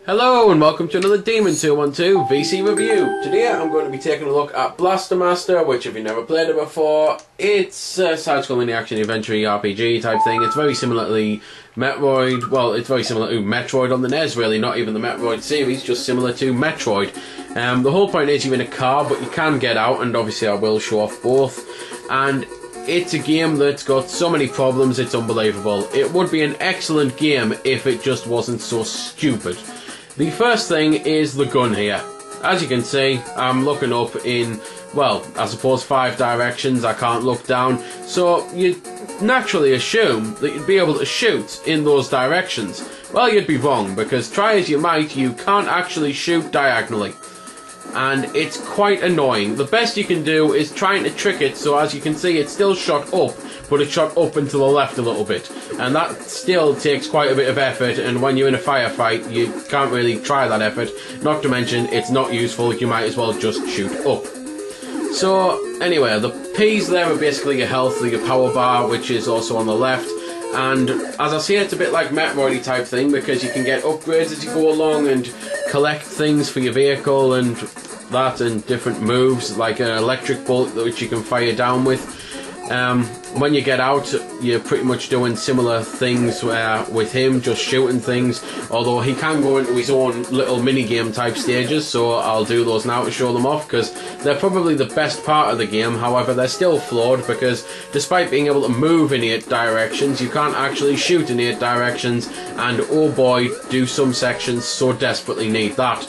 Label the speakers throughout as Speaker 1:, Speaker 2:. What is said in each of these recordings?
Speaker 1: Hello and welcome to another Demon 212 VC review. Today I'm going to be taking a look at Blaster Master, which if you've never played it before, it's a side-scrolling action adventure RPG type thing. It's very similar to Metroid, well, it's very similar to Metroid on the NES really, not even the Metroid series, just similar to Metroid. The whole point is you're in a car, but you can get out, and obviously I will show off both. And it's a game that's got so many problems, it's unbelievable. It would be an excellent game if it just wasn't so stupid. The first thing is the gun here. As you can see, I'm looking up in, well, I suppose 5 directions. I can't look down. So you naturally assume that you'd be able to shoot in those directions. Well, you'd be wrong, because try as you might, you can't actually shoot diagonally. And it's quite annoying. The best you can do is trying to trick it so, as you can see, it's still shot up, but it's shot up and to the left a little bit. And that still takes quite a bit of effort, and when you're in a firefight, you can't really try that effort. Not to mention, it's not useful, you might as well just shoot up. So, anyway, the P's there are basically your health, your power bar, which is also on the left. And as I say, it's a bit like Metroid type thing, because you can get upgrades as you go along and collect things for your vehicle and that, and different moves like an electric bolt which you can fire down with. When you get out, you're pretty much doing similar things with him, just shooting things, although he can go into his own little mini-game type stages, so I'll do those now to show them off, because they're probably the best part of the game. However, they're still flawed, because despite being able to move in 8 directions, you can't actually shoot in 8 directions, and oh boy, do some sections so desperately need that.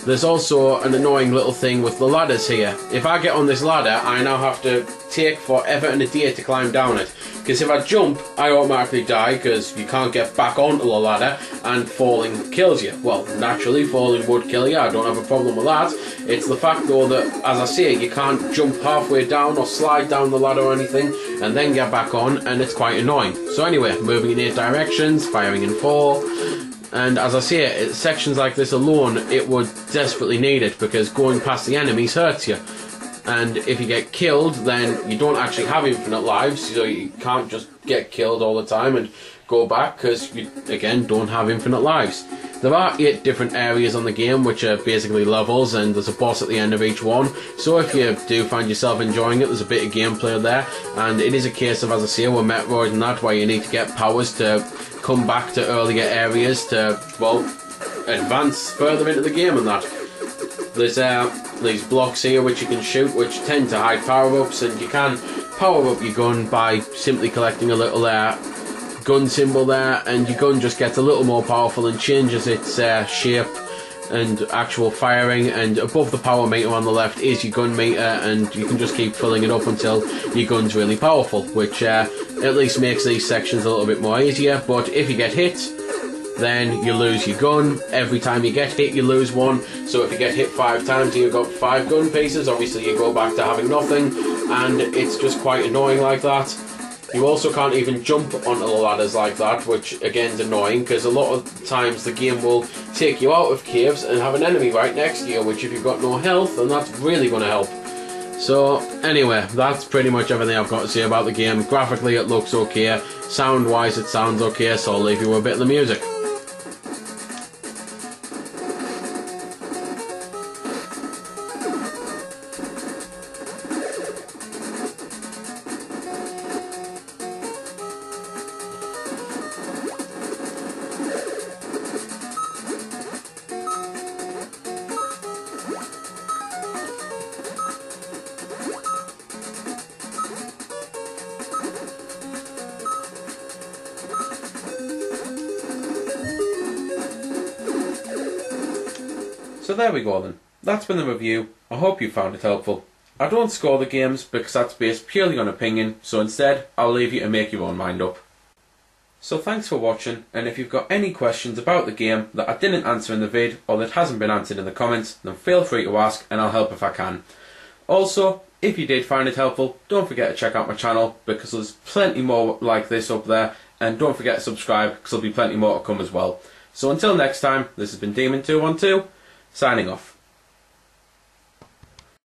Speaker 1: There's also an annoying little thing with the ladders here. If I get on this ladder, I now have to take forever and a day to climb down it. Because if I jump, I automatically die, because you can't get back onto the ladder, and falling kills you. Well, naturally, falling would kill you, I don't have a problem with that. It's the fact though that, as I say, you can't jump halfway down or slide down the ladder or anything, and then get back on, and it's quite annoying. So anyway, moving in 8 directions, firing in 4. And as I say, sections like this alone, it would desperately need it, because going past the enemies hurts you. And if you get killed, then you don't actually have infinite lives, so you can't just get killed all the time and go back, because you, again, don't have infinite lives. There are 8 different areas on the game, which are basically levels, and there's a boss at the end of each one. So if you do find yourself enjoying it, there's a bit of gameplay there, and it is a case of, as I say, with Metroid and that, where you need to get powers to come back to earlier areas to, well, advance further into the game and that. There's these blocks here which you can shoot, which tend to hide power-ups, and you can power up your gun by simply collecting a little gun symbol there, and your gun just gets a little more powerful and changes its shape and actual firing. And above the power meter on the left is your gun meter, and you can just keep filling it up until your gun's really powerful, which at least makes these sections a little bit more easier. But if you get hit, then you lose your gun. Every time you get hit, you lose 1. So if you get hit 5 times and you've got 5 gun pieces, obviously you go back to having nothing, and it's just quite annoying like that. You also can't even jump onto the ladders like that, which again is annoying, because a lot of times the game will take you out of caves and have an enemy right next to you, which if you've got no health, then that's really going to help. So anyway, that's pretty much everything I've got to say about the game. Graphically it looks okay, sound wise it sounds okay, so I'll leave you with a bit of the music. So there we go then. That's been the review. I hope you found it helpful. I don't score the games because that's based purely on opinion, so instead I'll leave you to make your own mind up. So thanks for watching, and if you've got any questions about the game that I didn't answer in the vid, or that hasn't been answered in the comments, then feel free to ask and I'll help if I can. Also, if you did find it helpful, don't forget to check out my channel, because there's plenty more like this up there, and don't forget to subscribe because there'll be plenty more to come as well. So until next time, this has been Demon212, signing off.